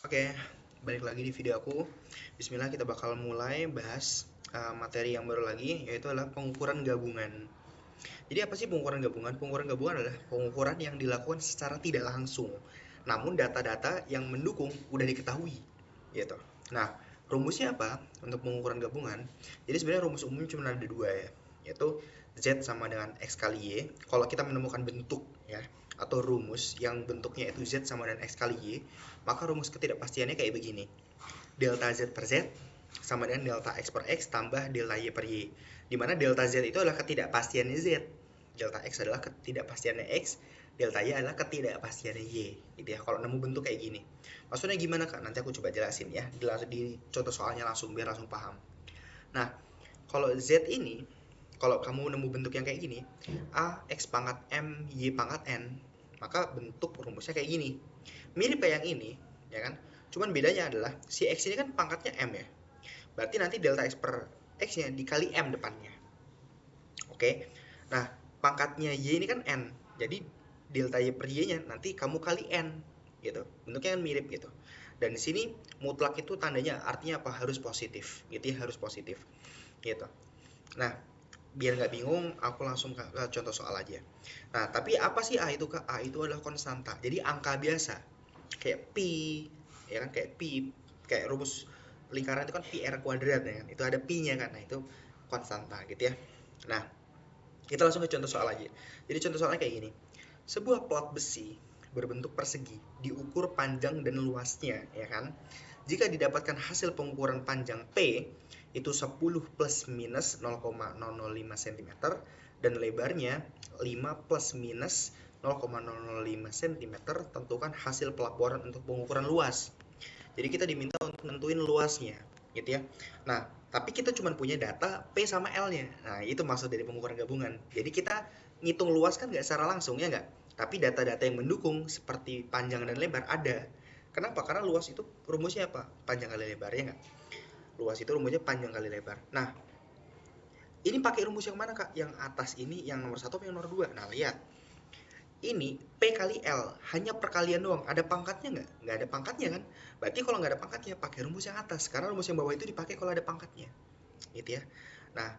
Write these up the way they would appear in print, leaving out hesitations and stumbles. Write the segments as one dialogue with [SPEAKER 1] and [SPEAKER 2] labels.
[SPEAKER 1] Oke, balik lagi di video aku. Bismillah, kita bakal mulai bahas materi yang baru lagi, yaitu adalah pengukuran gabungan. Jadi apa sih pengukuran gabungan? Pengukuran gabungan adalah pengukuran yang dilakukan secara tidak langsung, namun data-data yang mendukung udah diketahui, gitu. Nah, rumusnya apa untuk pengukuran gabungan? Jadi sebenarnya rumus umum cuma ada dua ya, yaitu Z sama dengan X kali Y. Kalau kita menemukan bentuk ya, atau rumus yang bentuknya itu Z sama dengan X kali Y, maka rumus ketidakpastiannya kayak begini. Delta Z per Z sama dengan delta X per X tambah delta Y per Y. Dimana delta Z itu adalah ketidakpastiannya Z. Delta X adalah ketidakpastiannya X, delta Y adalah ketidakpastiannya Y. Gitu ya, kalau nemu bentuk kayak gini. Maksudnya gimana kak? Nanti aku coba jelasin ya. Di contoh soalnya langsung, biar langsung paham. Nah, kalau Z ini, kalau kamu nemu bentuk yang kayak gini, A, X pangkat M, Y pangkat N, maka bentuk rumusnya kayak gini. Mirip kayak yang ini, ya kan? Cuman bedanya adalah si X ini kan pangkatnya M ya. Berarti nanti delta X per X-nya dikali M depannya. Oke? Nah, pangkatnya Y ini kan N. Jadi delta Y per Y-nya nanti kamu kali N. Gitu. Bentuknya kan mirip gitu. Dan di sini mutlak itu tandanya artinya apa? Harus positif. Gitu ya, harus positif. Gitu. Nah, biar nggak bingung, aku langsung ke contoh soal aja. Nah, tapi apa sih A itu kak? A itu adalah konstanta. Jadi angka biasa. Kayak pi, ya kan? Kayak pi, kayak rumus lingkaran itu kan pi r kuadrat ya kan? Itu ada pi-nya kan? Nah, itu konstanta gitu ya. Nah, kita langsung ke contoh soal aja. Jadi contoh soalnya kayak gini. Sebuah plat besi berbentuk persegi diukur panjang dan luasnya, ya kan? Jika didapatkan hasil pengukuran panjang P itu 10 plus minus 0,005 cm dan lebarnya 5 plus minus 0,005 cm, tentukan hasil pelaporan untuk pengukuran luas. Jadi kita diminta untuk nentuin luasnya, gitu ya. Nah, tapi kita cuma punya data P sama L-nya. Nah, itu maksud dari pengukuran gabungan. Jadi kita ngitung luas kan nggak secara langsung, ya nggak? Tapi data-data yang mendukung seperti panjang dan lebar ada. Kenapa? Karena luas itu rumusnya apa? Panjang kali lebar, ya nggak? Luas itu rumusnya panjang kali lebar. Nah, ini pakai rumus yang mana, Kak? Yang atas ini, yang nomor satu atau yang nomor dua? Nah, lihat. Ini P kali L, hanya perkalian doang. Ada pangkatnya nggak? Nggak ada pangkatnya kan? Berarti kalau nggak ada pangkatnya, pakai rumus yang atas. Karena rumus yang bawah itu dipakai kalau ada pangkatnya. Gitu ya. Nah,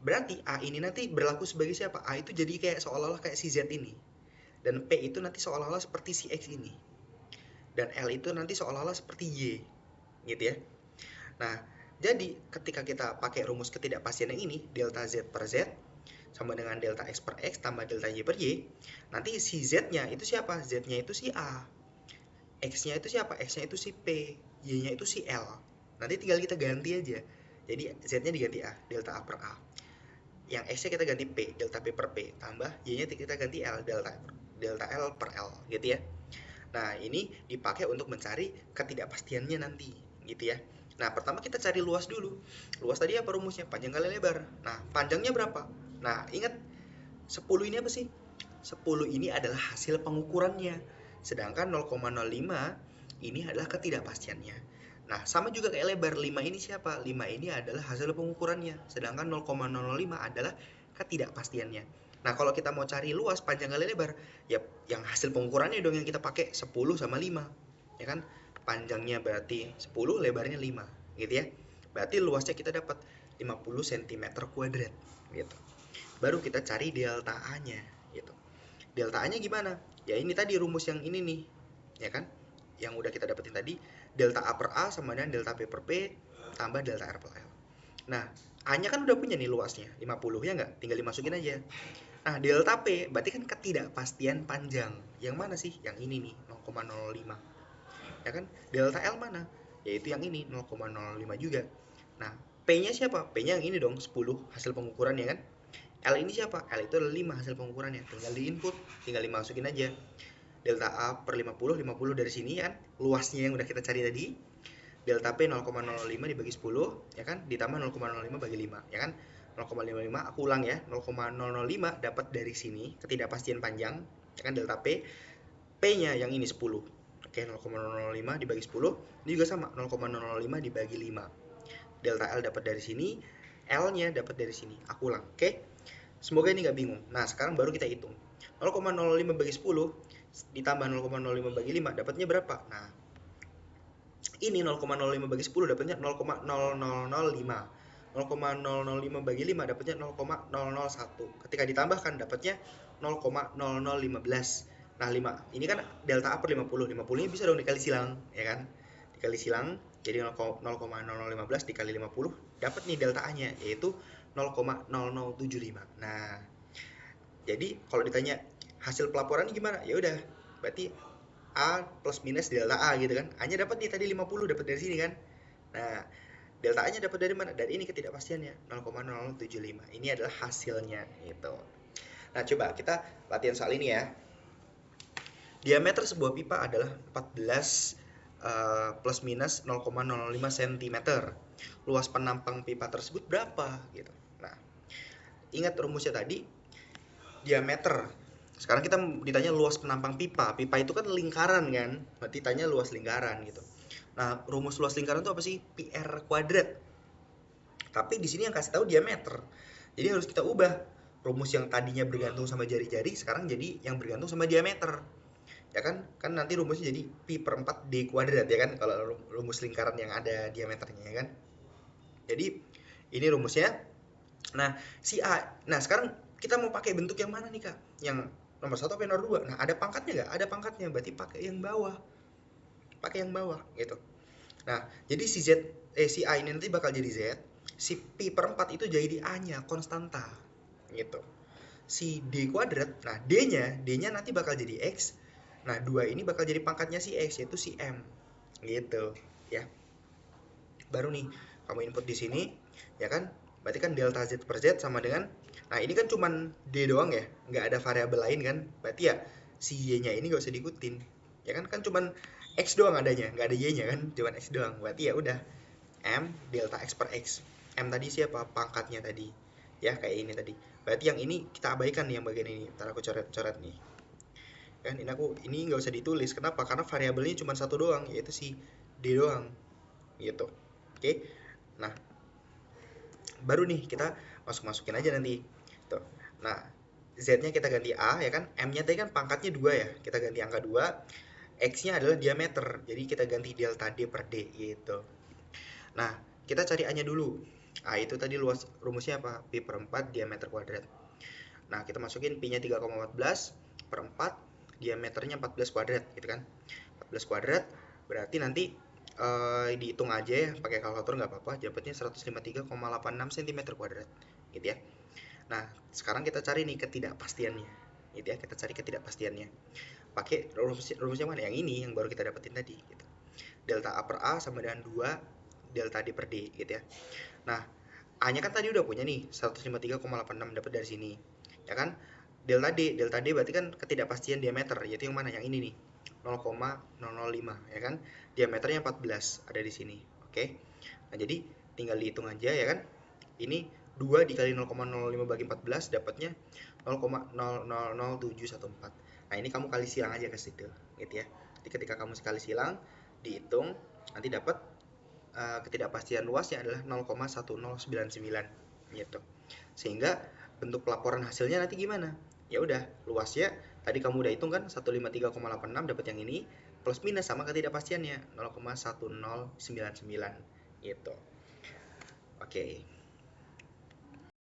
[SPEAKER 1] berarti A ini nanti berlaku sebagai siapa? A itu jadi kayak seolah-olah kayak si Z ini. Dan P itu nanti seolah-olah seperti si X ini. Dan L itu nanti seolah-olah seperti Y. Gitu ya. Nah, jadi ketika kita pakai rumus ketidakpastian yang ini, delta Z per Z sama dengan delta X per X tambah delta Y per Y, nanti si Z-nya itu siapa? Z-nya itu si A. X-nya itu siapa? X-nya itu si P. Y-nya itu si L. Nanti tinggal kita ganti aja. Jadi Z-nya diganti A, delta A per A. Yang X-nya kita ganti P, delta P per P. Tambah Y-nya kita ganti L, delta L per L. Gitu ya. Nah, ini dipakai untuk mencari ketidakpastiannya nanti. Gitu ya. Nah, pertama kita cari luas dulu. Luas tadi apa rumusnya? Panjang kali lebar. Nah, panjangnya berapa? Nah, ingat 10 ini apa sih? 10 ini adalah hasil pengukurannya. Sedangkan 0,05 ini adalah ketidakpastiannya. Nah, sama juga kayak lebar. 5 ini siapa? 5 ini adalah hasil pengukurannya. Sedangkan 0,005 adalah ketidakpastiannya. Nah, kalau kita mau cari luas panjang kali lebar, ya yang hasil pengukurannya dong yang kita pakai 10 sama 5. Ya kan? Panjangnya berarti 10, lebarnya 5, gitu ya. Berarti luasnya kita dapat 50 cm kuadrat, gitu. Baru kita cari delta A-nya, gitu. Delta A-nya gimana? Ya ini tadi rumus yang ini nih, ya kan? Yang udah kita dapetin tadi, delta A per A sama dengan delta P per P tambah delta R per L. Nah, A-nya kan udah punya nih luasnya, 50 ya nggak? Tinggal dimasukin aja. Nah, delta P berarti kan ketidakpastian panjang. Yang mana sih? Yang ini nih, 0,05. Ya kan? Delta L mana? Yaitu yang ini, 0,05 juga. Nah, P-nya siapa? P-nya yang ini dong, 10 hasil pengukuran ya kan? L ini siapa? L itu adalah 5 hasil pengukurannya. Tinggal di input, tinggal dimasukin aja. Delta A per 50, 50 dari sini kan. Luasnya yang udah kita cari tadi. Delta P 0,05 dibagi 10, ya kan? Ditambah 0,05 bagi 5, ya kan? 0,55, aku ulang ya. 0,005 dapat dari sini, ketidakpastian panjang, ya kan delta P. P-nya yang ini 10. Oke, 0,005 dibagi 10. Ini juga sama, 0,005 dibagi 5. Delta L dapat dari sini, L-nya dapat dari sini. Aku ulang, oke? Semoga ini nggak bingung. Nah, sekarang baru kita hitung. 0,05 bagi 10 ditambah 0,05 bagi 5 dapatnya berapa? Nah, Ini 0,05 bagi 10 dapatnya 0,0005. 0,005 bagi 5 dapatnya 0,001. Ketika ditambahkan dapatnya 0,0015. Nah, 5 ini kan delta A per 50. 50-nya bisa dong dikali silang, ya kan? Dikali silang, jadi 0,0015 dikali 50 dapat nih delta A-nya, yaitu 0,0075. Nah, jadi kalau ditanya hasil pelaporan gimana? Ya udah, berarti A plus minus delta A gitu kan. A-nya dapat nih tadi 50, dapat dari sini kan. Nah, delta A-nya dapat dari mana? Dari ini ketidakpastiannya 0,0075. Ini adalah hasilnya gitu. Nah, coba kita latihan soal ini ya. Diameter sebuah pipa adalah 14 plus minus 0,05 cm. Luas penampang pipa tersebut berapa gitu. Nah, ingat rumusnya tadi, diameter. Sekarang kita ditanya luas penampang pipa. Pipa itu kan lingkaran kan, berarti tanya luas lingkaran gitu. Nah, rumus luas lingkaran itu apa sih? PR kuadrat. Tapi di sini yang kasih tahu diameter. Jadi harus kita ubah. Rumus yang tadinya bergantung sama jari-jari sekarang jadi yang bergantung sama diameter. Ya kan? Kan nanti rumusnya jadi pi per 4 d kuadrat ya kan, kalau rumus lingkaran yang ada diameternya ya kan. Jadi ini rumusnya. Nah, si A. Nah, sekarang kita mau pakai bentuk yang mana nih, Kak? Yang nomor 1 apa nomor 2? Nah, ada pangkatnya nggak? Ada pangkatnya, berarti pakai yang bawah. Pakai yang bawah gitu. Nah, jadi si A ini nanti bakal jadi Z, si pi per 4 itu jadi A-nya, konstanta. Gitu. Si D kuadrat, nah D-nya nanti bakal jadi X. Nah, 2 ini bakal jadi pangkatnya si X, yaitu si M. Gitu, ya. Baru nih, kamu input di sini, ya kan? Berarti kan delta Z per Z sama dengan, nah ini kan cuman D doang ya, nggak ada variabel lain kan? Berarti ya, si Y-nya ini nggak usah diikutin. Ya kan, kan cuman X doang adanya, nggak ada Y-nya kan, cuman X doang. Berarti ya udah, M delta X per X. M tadi siapa? Pangkatnya tadi. Ya, kayak ini tadi. Berarti yang ini kita abaikan nih, yang bagian ini. Ntar aku coret-coret nih. Kan ini nggak usah ditulis. Kenapa? Karena variabelnya cuma satu doang, yaitu si D doang. Gitu. Oke. Nah, baru nih kita masukin aja nanti. Tuh. Nah, Z-nya kita ganti A ya kan. M-nya tadi kan pangkatnya 2 ya. Kita ganti angka 2. X-nya adalah diameter. Jadi kita ganti delta D per D gitu. Nah, kita cari A-nya dulu. A itu tadi luas, rumusnya apa? Pi per 4 diameter kuadrat. Nah, kita masukin Pi-nya 3,14 per 4, diameternya 14 kuadrat gitu kan. 14 kuadrat berarti nanti dihitung aja ya, pakai kalkulator nggak apa-apa, dapatnya 153,86 cm kuadrat gitu ya. Nah, sekarang kita cari nih ketidakpastiannya gitu ya. Kita cari ketidakpastiannya. Pakai rumusnya mana? Yang ini yang baru kita dapetin tadi gitu. Delta A per A sama dengan 2 delta D per D gitu ya. Nah, A-nya kan tadi udah punya nih 153,86 dapat dari sini. Ya kan? Delta D berarti kan ketidakpastian diameter, yaitu yang mana? Yang ini nih. 0,005 ya kan? Diameternya 14 ada di sini. Oke. Nah, jadi tinggal dihitung aja ya kan? Ini 2 dikali 0,05 bagi 14 dapatnya 0,000714. Nah, ini kamu kali silang aja ke situ gitu ya. Jadi ketika kamu sekali silang dihitung nanti dapat ketidakpastian luasnya adalah 0,1099 gitu. Sehingga bentuk pelaporan hasilnya nanti gimana? Ya udah, luasnya tadi kamu udah hitung kan 153,86 dapat yang ini plus minus sama ketidakpastiannya 0,1099 gitu. Oke.